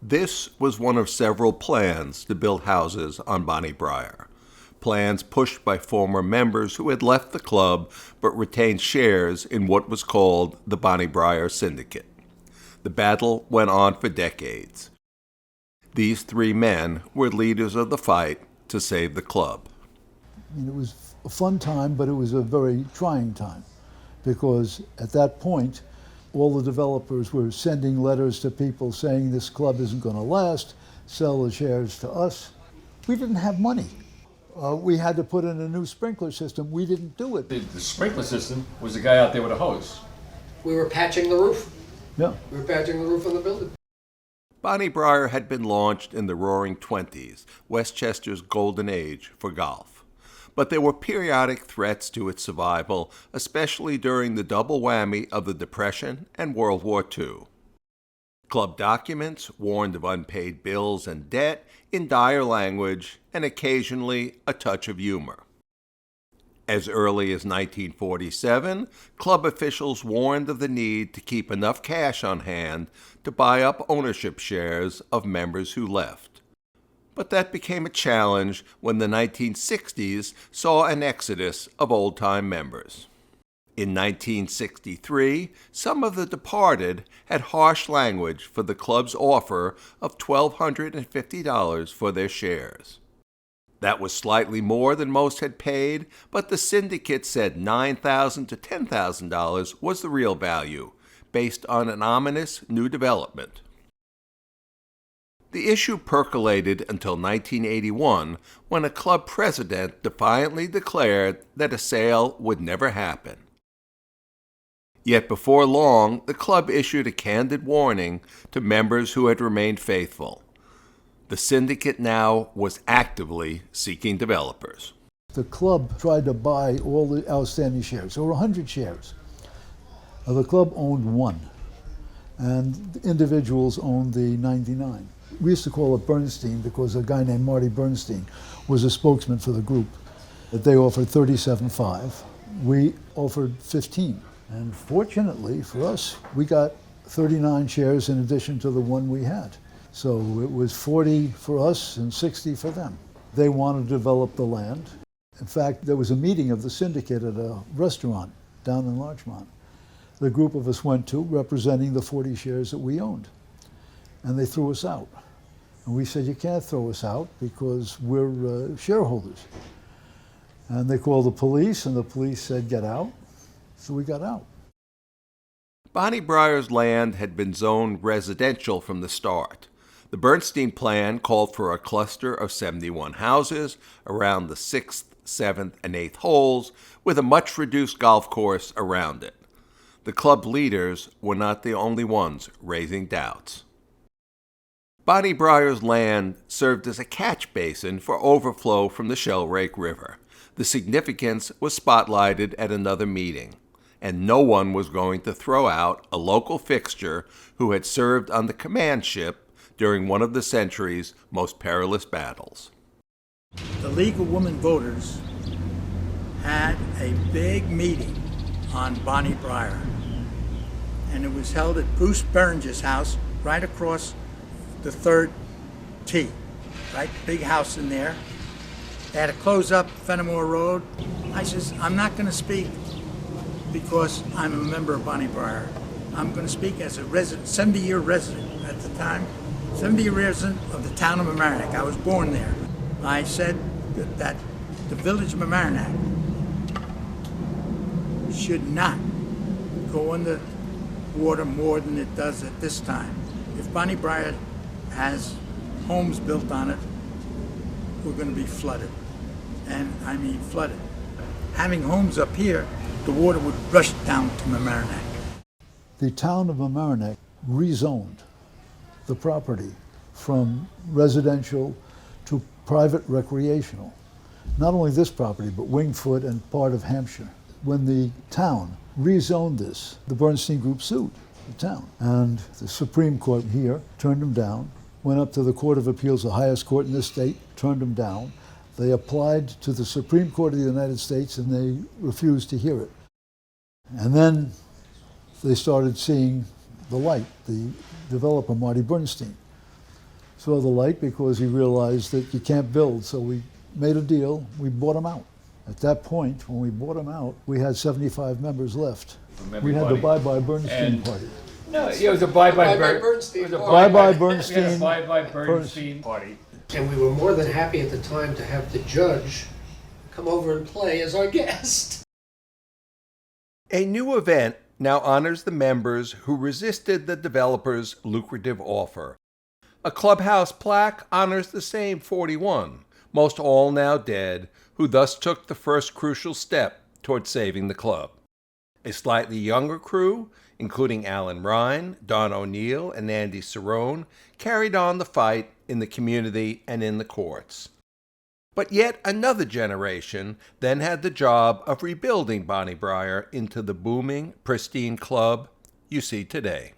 This was one of several plans to build houses on Bonnie Briar. Plans pushed by former members who had left the club but retained shares in what was called the Bonnie Briar Syndicate. The battle went on for decades. These three men were leaders of the fight to save the club. It was a fun time, but it was a very trying time because at that point, all the developers were sending letters to people saying this club isn't going to last, sell the shares to us. We didn't have money. We had to put in a new sprinkler system. We didn't do it. The sprinkler system was the guy out there with a hose. We were patching the roof. Yeah. We were patching the roof of the building. Bonnie Briar had been launched in the Roaring Twenties, Westchester's golden age for golf. But there were periodic threats to its survival, especially during the double whammy of the Depression and World War II. Club documents warned of unpaid bills and debt in dire language and occasionally a touch of humor. As early as 1947, club officials warned of the need to keep enough cash on hand to buy up ownership shares of members who left. But that became a challenge when the 1960s saw an exodus of old-time members. In 1963, some of the departed had harsh language for the club's offer of $1,250 for their shares. That was slightly more than most had paid, but the syndicate said $9,000 to $10,000 was the real value, based on an ominous new development. The issue percolated until 1981, when a club president defiantly declared that a sale would never happen. Yet before long, the club issued a candid warning to members who had remained faithful. The syndicate now was actively seeking developers. The club tried to buy all the outstanding shares. There were 100 shares. The club owned one, and individuals owned the 99. We used to call it Bernstein because a guy named Marty Bernstein was a spokesman for the group. They offered $37.5. We offered 15. And fortunately for us, we got 39 shares in addition to the one we had. So it was 40 for us and 60 for them. They wanted to develop the land. In fact, there was a meeting of the syndicate at a restaurant down in Larchmont. The group of us went to, representing the 40 shares that we owned. And they threw us out. And we said, you can't throw us out because we're shareholders. And they called the police, and the police said, get out. So we got out. Bonnie Briar's land had been zoned residential from the start. The Bernstein plan called for a cluster of 71 houses around the 6th, 7th, and 8th holes, with a much reduced golf course around it. The club leaders were not the only ones raising doubts. Bonnie Briar's land served as a catch basin for overflow from the Shellrake River. The significance was spotlighted at another meeting, and no one was going to throw out a local fixture who had served on the command ship during one of the century's most perilous battles. The League of Women Voters had a big meeting on Bonnie Briar, and it was held at Bruce Berenger's house right across the 3rd tee, right? Big house in there. They had to close up Fenimore Road. I says, I'm not going to speak because I'm a member of Bonnie Briar. I'm going to speak as a resident, 70-year resident at the time, 70-year resident of the town of Mamaroneck. I was born there. I said that the village of Mamaroneck should not go under water more than it does at this time. If Bonnie Briar has homes built on it, we're going to be flooded. And I mean flooded. Having homes up here, the water would rush down to Mamaroneck. The town of Mamaroneck rezoned the property from residential to private recreational. Not only this property, but Wingfoot and part of Hampshire. When the town rezoned this, the Bernstein Group sued the town. And the Supreme Court here turned them down, went up to the Court of Appeals, the highest court in this state, turned them down. They applied to the Supreme Court of the United States and they refused to hear it. And then they started seeing the light, the developer Marty Bernstein. saw the light because he realized that you can't build. So we made a deal. We bought him out. At that point, when we bought him out, we had 75 members left. From We had the everybody. Bye-Bye Bernstein And- party. No, it was a bye-bye Bye-bye Bernstein It was a party. Bye-bye We Bernstein. had a bye-bye Bernstein party. And we were more than happy at the time to have the judge come over and play as our guest. A new event now honors the members who resisted the developer's lucrative offer. A clubhouse plaque honors the same 41, most all now dead, who thus took the first crucial step toward saving the club. A slightly younger crew, including Alan Ryan, Don O'Neill, and Andy Cerrone, carried on the fight in the community and in the courts. But yet another generation then had the job of rebuilding Bonnie Braher into the booming, pristine club you see today.